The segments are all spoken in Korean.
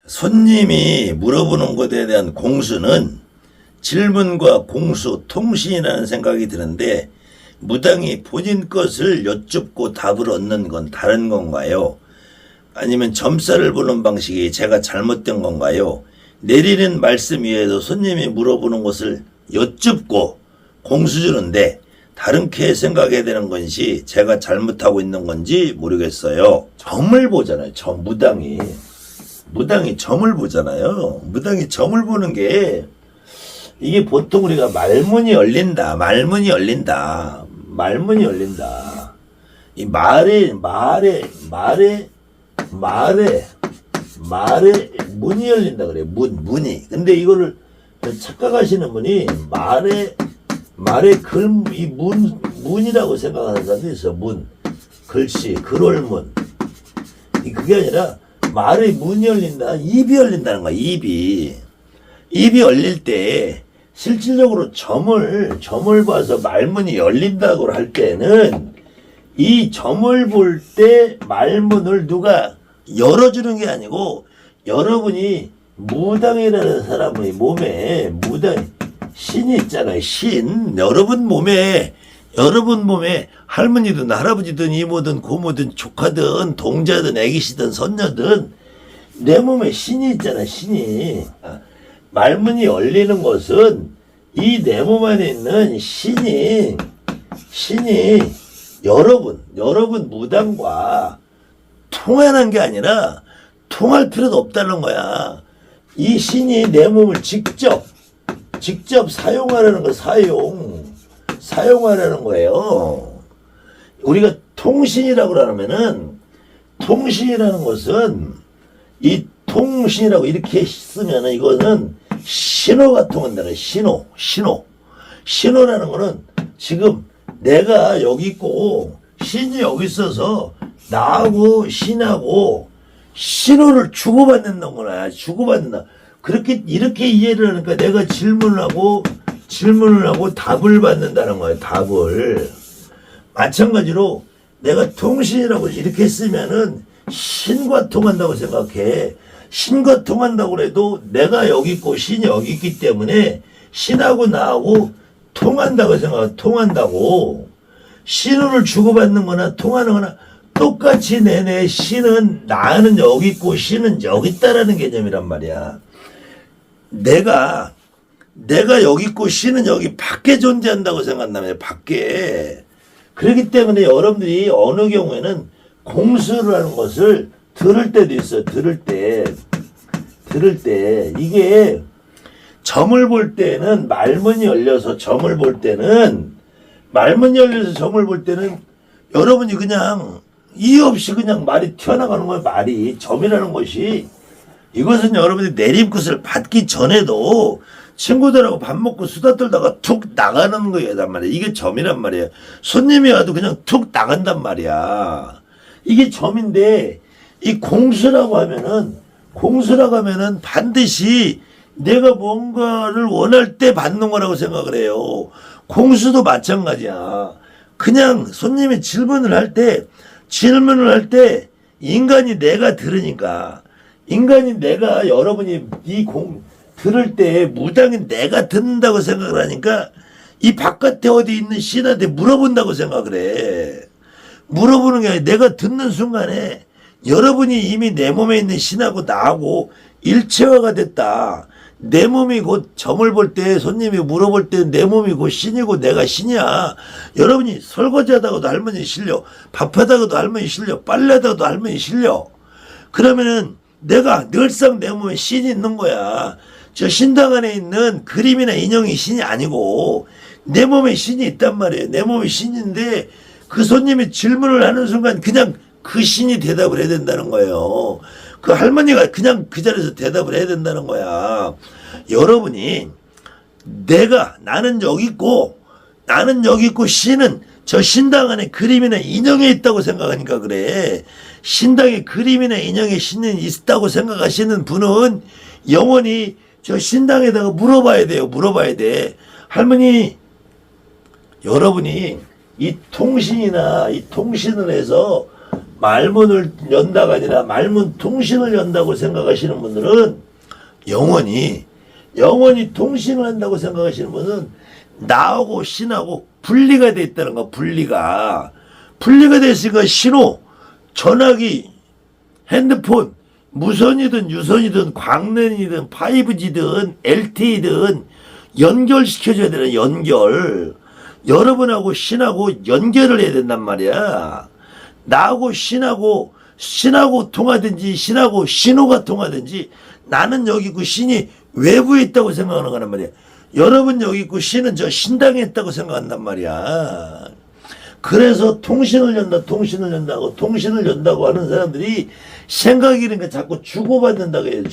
손님이 물어보는 것에 대한 공수는 질문과 공수, 통신이라는 생각이 드는데 무당이 본인 것을 여쭙고 답을 얻는 건 다른 건가요? 아니면 점사를 보는 방식이 제가 잘못된 건가요? 내리는 말씀 위에도 손님이 물어보는 것을 여쭙고 공수 주는데 다르게 생각해야 되는 건지 제가 잘못하고 있는 건지 모르겠어요. 점을 보잖아요. 무당이 점을 보잖아요. 무당이 점을 보는 게 이게 보통 우리가 말문이 열린다. 이 말에 문이 열린다 그래. 문이. 근데 이거를 착각하시는 분이 이 문이라고 생각하는 사람도 있어. 글씨, 글월문. 그게 아니라 말의 문이 열린다. 입이 열린다는 거야. 입이 열릴 때 실질적으로 점을 봐서 말문이 열린다고 할 때는 이 점을 볼 때 말문을 누가 열어주는 게 아니고 여러분이 무당이라는 사람의 몸에 신이 있잖아요. 여러분 몸에 할머니든 할아버지든 이모든 고모든 조카든 동자든 애기시든 손녀든 내 몸에 신이 있잖아. 신이. 말문이 열리는 것은 이 내 몸 안에 있는 신이 여러분 무당과 통하는 게 아니라 통할 필요도 없다는 거야. 이 신이 내 몸을 직접 사용하라는 거, 사용하라는 거예요. 우리가 통신이라고 그러면은, 통신이라는 것은, 이 통신이라고 이렇게 쓰면은 이거는 신호가 통한다는 신호라는 거는 지금 내가 여기 있고, 신이 여기 있어서 나하고 신하고 신호를 주고받는다는 거야. 주고받는다. 이렇게 이해를 하니까 내가 질문을 하고 답을 받는다는 거예요. 답을. 마찬가지로 내가 통신이라고 이렇게 쓰면은 신과 통한다고 생각해. 신과 통한다고 해도 내가 여기 있고 신이 여기 있기 때문에 신하고 나하고 통한다고 생각해. 통한다고. 신호를 주고받는 거나 통하는 거나 똑같이 내내 신은 나는 여기 있고 신은 여기 있다라는 개념이란 말이야. 내가 여기 있고 신은 여기 밖에 존재한다고 생각한다면 밖에. 그렇기 때문에 여러분들이 어느 경우에는 공수를 하는 것을 들을 때도 있어요. 들을 때 이게 점을 볼 때는 말문이 열려서 점을 볼 때는 여러분이 그냥 이유 없이 그냥 말이 튀어나가는 거예요. 말이. 점이라는 것이 이것은 여러분이 내림끝을 받기 전에도 친구들하고 밥 먹고 수다 떨다가 툭 나가는 거란 말이야. 이게 점이란 말이야. 손님이 와도 그냥 툭 나간단 말이야. 이게 점인데 이 공수라고 하면은 반드시 내가 뭔가를 원할 때 받는 거라고 생각을 해요. 공수도 마찬가지야. 그냥 손님이 질문을 할 때 인간이 내가 들으니까 여러분이 들을 때 무당인 내가 듣는다고 생각을 하니까 이 바깥에 어디 있는 신한테 물어본다고 생각을 해. 물어보는 게 아니라 내가 듣는 순간에 여러분이 이미 내 몸에 있는 신하고 나하고 일체화가 됐다. 내 몸이 곧 점을 볼 때 손님이 물어볼 때 내 몸이 곧 신이고 내가 신이야. 여러분이 설거지하다가도 할머니 실려. 밥하다가도 할머니 실려. 빨래하다가도 할머니 실려. 그러면은 내가 늘상 내 몸에 신이 있는 거야. 저 신당 안에 있는 그림이나 인형이 신이 아니고 내 몸에 신이 있단 말이에요. 내 몸에 신인데 그 손님이 질문을 하는 순간 그냥 그 신이 대답을 해야 된다는 거예요. 그 할머니가 그냥 그 자리에서 대답을 해야 된다는 거야. 여러분이 나는 여기 있고 신은 저 신당 안에 그림이나 인형에 있다고 생각하니까 그래. 신당에 그림이나 인형에 신이 있다고 생각하시는 분은 영원히 저 신당에다가 물어봐야 돼요. 물어봐야 돼. 할머니, 여러분이 이 통신을 해서 말문을 연다가 아니라 말문 통신을 연다고 생각하시는 분들은 영원히 통신을 한다고 생각하시는 분은 나하고 신하고 분리가 돼 있다는 거. 분리가 됐으니까 신호, 전화기, 핸드폰, 무선이든 유선이든 광랜이든 5G든 LTE든 연결시켜줘야 되는 연결. 여러분하고 신하고 연결을 해야 된단 말이야. 나하고 신하고 통하든지 신하고 신호가 통하든지 나는 여기 있고 신이 외부에 있다고 생각하는 거란 말이야. 여러분 여기 있고 신은 저 신당에 있다고 생각한단 말이야. 그래서 통신을 연다고 하는 사람들이 생각이 이러니까 자꾸 주고받는다고 해요.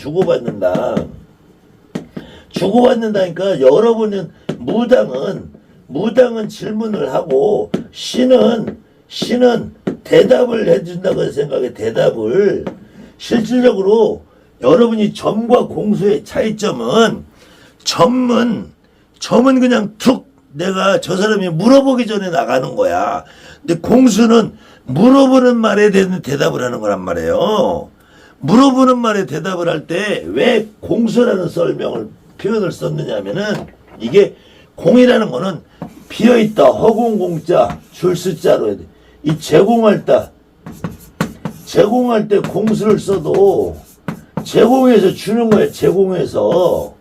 주고받는다니까 여러분은 무당은 질문을 하고 신은 대답을 해준다고 생각해. 대답을. 실질적으로 여러분이 점과 공수의 차이점은 점은 그냥 툭 내가 저 사람이 물어보기 전에 나가는 거야. 근데 공수는 물어보는 말에 대한 대답을 하는 거란 말이에요. 물어보는 말에 대답을 할 때 왜 공수라는 표현을 썼느냐 하면은 이게 공이라는 거는 비어있다. 허공공자 줄수자로 해야 돼. 이 제공할 때 공수를 써도 제공해서 주는 거야. 제공해서.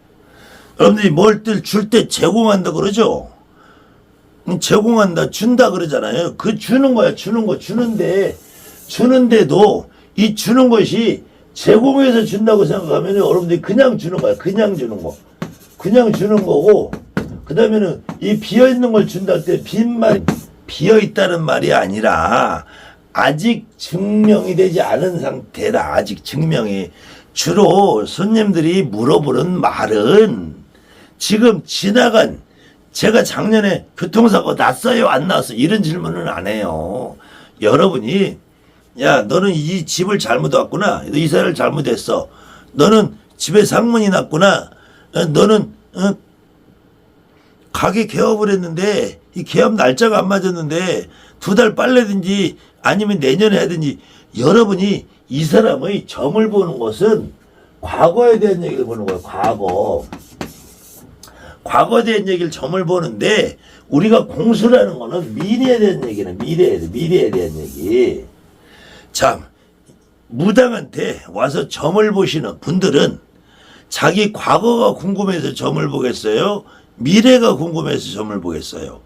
여러분들이 뭘 줄 때 제공한다 그러죠? 제공한다, 준다 그러잖아요. 그 주는 거야. 주는데도 이 주는 것이 제공해서 준다고 생각하면 여러분들이 그냥 주는 거야. 그냥 주는 거고, 그 다음에는 이 비어있는 걸 준다 할 때 빈말, 비어있다는 말이 아니라 아직 증명이 되지 않은 상태다. 아직 증명이. 주로 손님들이 물어보는 말은 지금 지나간, 제가 작년에 교통사고 났어요 안 났어요 이런 질문은 안 해요. 여러분이 야 너는 이 집을 잘못 왔구나. 너 이사를 잘못했어. 너는 집에 상문이 났구나. 너는 가게 개업을 했는데 이 개업 날짜가 안 맞았는데 2달 빨래든지 아니면 내년에 하든지. 여러분이 이 사람의 점을 보는 것은 과거에 대한 얘기를 보는 거예요. 과거에 대한 얘기를 점을 보는데 우리가 공수라는 거는 미래에 대한 얘기는 미래에 대한 얘기. 참 무당한테 와서 점을 보시는 분들은 자기 과거가 궁금해서 점을 보겠어요? 미래가 궁금해서 점을 보겠어요?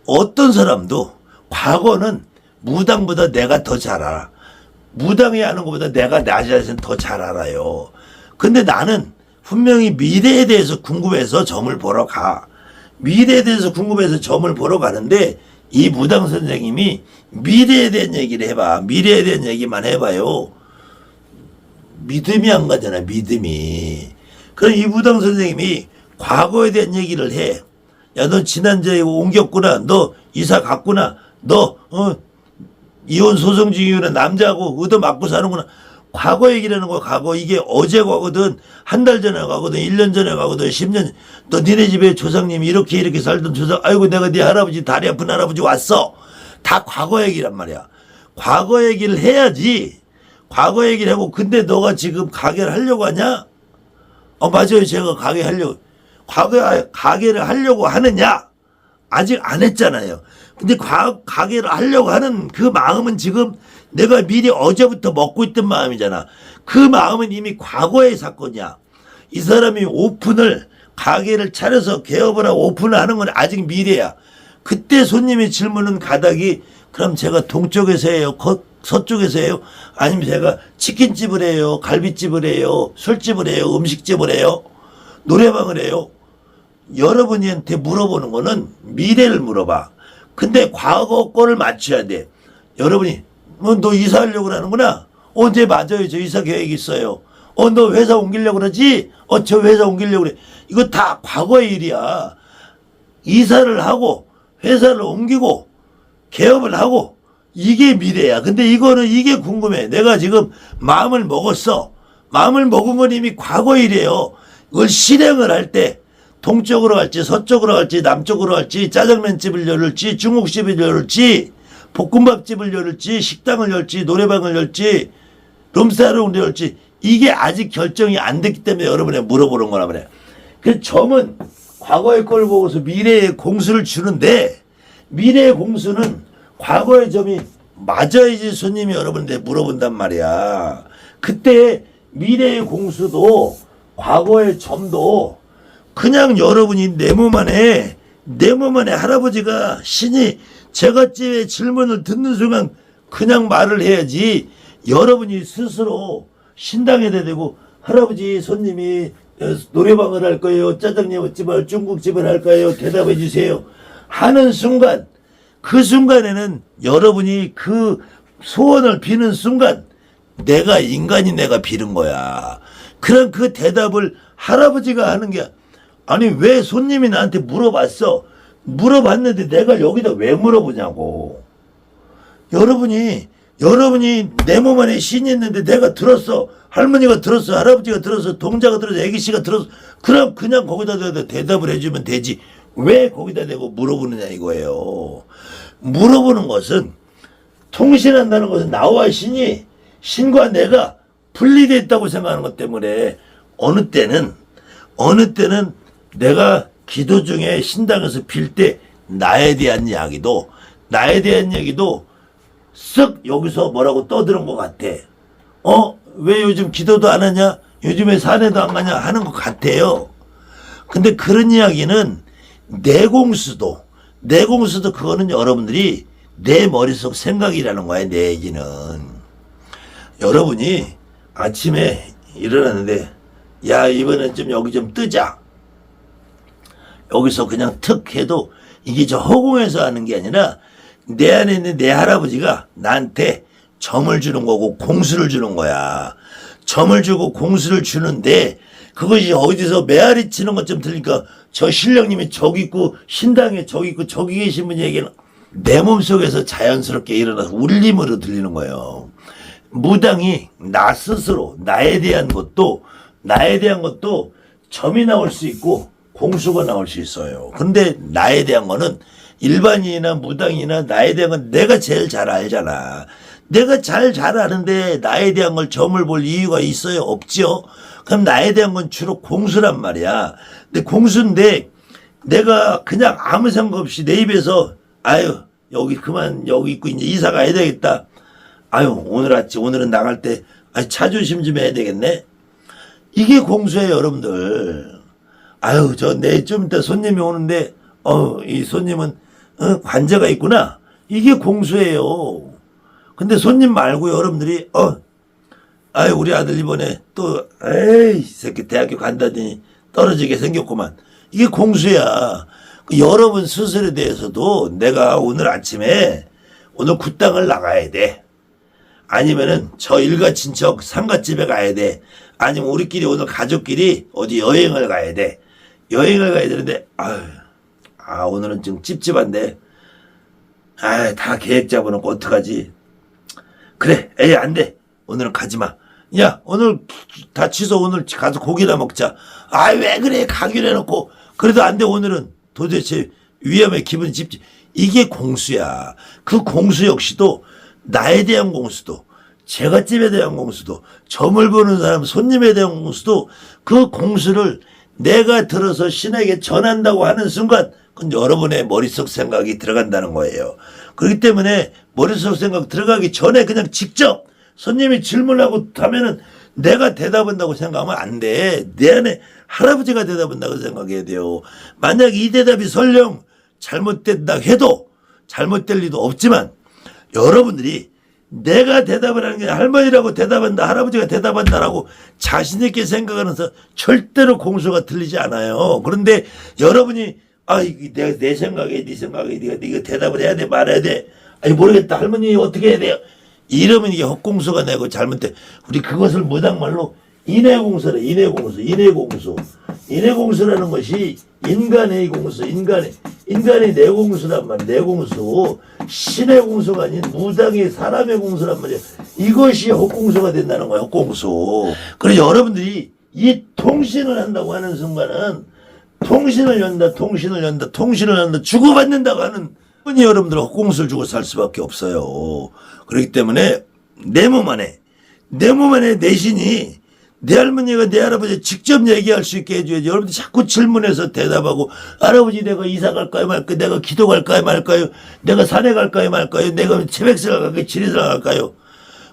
어떤 사람도 과거는 무당보다 내가 더 잘 알아. 무당이 아는 것보다 내가 나 자신 더 잘 알아요. 근데 나는 분명히 미래에 대해서 궁금해서 점을 보러 가. 미래에 대해서 궁금해서 점을 보러 가는데 이 무당 선생님이 미래에 대한 얘기를 해봐. 미래에 대한 얘기만 해봐요. 믿음이 안 가잖아. 믿음이. 그럼 이 무당 선생님이 과거에 대한 얘기를 해. 야, 너 지난주에 옮겼구나. 너 이사 갔구나. 너 이혼 소송 중이면 남자하고 얻어 맞고 사는구나. 과거 얘기라는 거야. 과거. 이게 어제 가거든. 한 달 전에 가거든. 1년 전에 가거든. 10년. 너 니네 집에 조상님이 이렇게 살던 조상. 아이고 내가 네 할아버지 다리 아픈 할아버지 왔어. 다 과거 얘기란 말이야. 과거 얘기를 해야지. 과거 얘기를 하고. 근데 너가 지금 가게를 하려고 하냐? 맞아요. 제가 가게 하려고. 가게를 하려고 하느냐? 아직 안 했잖아요. 근데 가게를 하려고 하는 그 마음은 지금 내가 미리 어제부터 먹고 있던 마음이잖아. 그 마음은 이미 과거의 사건이야. 이 사람이 가게를 차려서 개업을 하고 오픈을 하는 건 아직 미래야. 그때 손님의 질문은 가닥이 그럼 제가 동쪽에서 해요? 서쪽에서 해요? 아니면 제가 치킨집을 해요? 갈비집을 해요? 술집을 해요? 음식집을 해요? 노래방을 해요? 여러분한테 물어보는 거는 미래를 물어봐. 근데 과거 거를 맞춰야 돼. 여러분이 너 이사하려고 그러는구나. 네 맞아요. 저 이사 계획이 있어요. 너 회사 옮기려고 그러지? 저 회사 옮기려고 그래. 이거 다 과거의 일이야. 이사를 하고 회사를 옮기고 개업을 하고 이게 미래야. 근데 이게 궁금해. 내가 지금 마음을 먹었어. 마음을 먹은 건 이미 과거의 일이에요. 이걸 실행을 할 때 동쪽으로 갈지 서쪽으로 갈지 남쪽으로 갈지 짜장면집을 열을지 중국집을 열을지 볶음밥집을 열을지 식당을 열지 노래방을 열지 룸사롱을 열지 이게 아직 결정이 안 됐기 때문에 여러분이 물어보는 거란 말이에요. 그 점은 과거의 걸 보고서 미래의 공수를 주는데 미래의 공수는 과거의 점이 맞아야지 손님이 여러분한테 물어본단 말이야. 그때 미래의 공수도 과거의 점도 그냥 여러분이 내 몸 안에 할아버지가 신이 제갓집의 질문을 듣는 순간 그냥 말을 해야지 여러분이 스스로 신당에 대고 할아버지 손님이 노래방을 할 거예요 짜장면집을 중국집을 할까요 대답해 주세요 하는 순간 그 순간에는 여러분이 그 소원을 비는 순간 내가 인간이 내가 비는 거야. 그럼 그 대답을 할아버지가 하는 게 아니 왜 손님이 나한테 물어봤어 물어봤는데 내가 여기다 왜 물어보냐고. 여러분이 내 몸 안에 신이 있는데 내가 들었어 할머니가 들었어 할아버지가 들었어 동자가 들었어 애기씨가 들었어 그럼 그냥 거기다 대답을 해주면 되지 왜 거기다 대고 물어보느냐 이거예요. 물어보는 것은 통신한다는 것은 나와 신과 내가 분리되어 있다고 생각하는 것 때문에 어느 때는 내가 기도 중에 신당에서 빌 때 나에 대한 이야기도 쓱 여기서 뭐라고 떠드는 것 같아. 왜 요즘 기도도 안 하냐? 요즘에 산에도 안 가냐? 하는 것 같아요. 근데 그런 이야기는 내공수도 그거는 여러분들이 내 머릿속 생각이라는 거야. 내 얘기는. 여러분이 아침에 일어났는데 야 이번엔 좀 여기 좀 뜨자. 여기서 그냥 특 해도 이게 저 허공에서 하는 게 아니라 내 안에 있는 내 할아버지가 나한테 점을 주는 거고 공수를 주는 거야. 점을 주고 공수를 주는데 그것이 어디서 메아리 치는 것처럼 들리니까 저 신령님이 저기 있고 신당에 저기 있고 저기 계신 분이 얘기는 내 몸속에서 자연스럽게 일어나서 울림으로 들리는 거예요. 무당이 나 스스로 나에 대한 것도 점이 나올 수 있고 공수가 나올 수 있어요. 근데 나에 대한 거는 일반인이나 무당이나 나에 대한 건 내가 제일 잘 알잖아. 내가 잘 아는데 나에 대한 걸 점을 볼 이유가 있어요? 없죠? 그럼 나에 대한 건 주로 공수란 말이야. 근데 공수인데 내가 그냥 아무 생각 없이 내 입에서 아유 여기 그만 여기 있고 이제 이사 가야 되겠다. 아유 오늘은 나갈 때 차조심 좀 해야 되겠네. 이게 공수예요 여러분들. 아유 저 내일 좀 이따 손님이 오는데 이 손님은 관제가 있구나. 이게 공수예요. 근데 손님 말고 여러분들이 아유 우리 아들 이번에 또 에이 새끼 대학교 간다더니 떨어지게 생겼구만. 이게 공수야. 여러분 스스로에 대해서도 내가 오늘 아침에 오늘 굿당을 나가야 돼. 아니면은 저 일가 친척 상갓집에 가야 돼. 아니면 우리끼리 오늘 가족끼리 어디 여행을 가야 돼. 여행을 가야 되는데 오늘은 좀 찝찝한데 다 계획 잡아놓고 어떡하지. 그래 에이 안 돼. 오늘은 가지마. 야 오늘 다 취소. 오늘 가서 고기나 먹자. 왜 그래 가기로 해놓고 그래도 안 돼. 오늘은 도대체 위험해. 기분이 찝찝. 이게 공수야. 그 공수 역시도 나에 대한 공수도 제갓집에 대한 공수도 점을 보는 사람 손님에 대한 공수도 그 공수를 내가 들어서 신에게 전한다고 하는 순간 그건 여러분의 머릿속 생각이 들어간다는 거예요. 그렇기 때문에 머릿속 생각 들어가기 전에 그냥 직접 손님이 질문하고 하면은 내가 대답한다고 생각하면 안 돼. 내 안에 할아버지가 대답한다고 생각해야 돼요. 만약 이 대답이 설령 잘못된다 해도 잘못될 리도 없지만 여러분들이 내가 대답을 하는 게 할머니라고 대답한다 할아버지가 대답한다라고 자신있게 생각하면서 절대로 공수가 틀리지 않아요. 그런데 여러분이 내 생각에 네 생각에 네가 이거 대답을 해야 돼 말해야 돼. 모르겠다 할머니 어떻게 해야 돼요. 이러면 이게 헛공수가 내고 잘못돼. 우리 그것을 무당말로 인해공수래. 인해공수라는 것이 인간의 공수, 인간의 내공수란 말이야. 내공수. 신의 공수가 아닌 무당의 사람의 공수란 말이야. 이것이 헛공수가 된다는 거야. 헛공수. 그래서 여러분들이 이 통신을 한다고 하는 순간은 통신을 연다 주고받는다고 하는 흔히 여러분들 헛공수를 주고 살 수밖에 없어요. 그렇기 때문에 내 몸 안에 내 신이 내 할머니가 내 할아버지 직접 얘기할 수 있게 해줘야지. 여러분들 자꾸 질문해서 대답하고 할아버지 내가 이사 갈까요 말까요, 내가 기도 갈까요 말까요, 내가 산에 갈까요 말까요, 내가 채백살 갈까요 지리산 갈까요.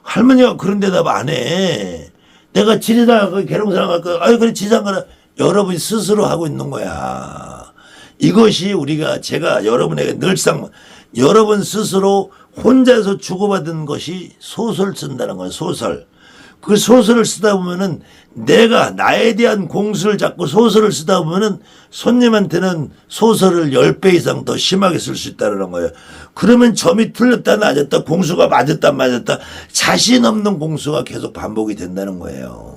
할머니가 그런 대답 안 해. 내가 지리산 갈까요 계룡산 갈까요, 아유 그래 지산 가라. 여러분이 스스로 하고 있는 거야. 이것이 제가 여러분에게 늘상 여러분 스스로 혼자서 주고받은 것이 소설 쓴다는 거예요. 소설. 그 소설을 쓰다 보면은 내가 나에 대한 공수를 잡고 소설을 쓰다 보면은 손님한테는 소설을 10배 이상 더 심하게 쓸 수 있다는 거예요. 그러면 점이 틀렸다 낮았다 공수가 맞았다 맞았다 자신 없는 공수가 계속 반복이 된다는 거예요.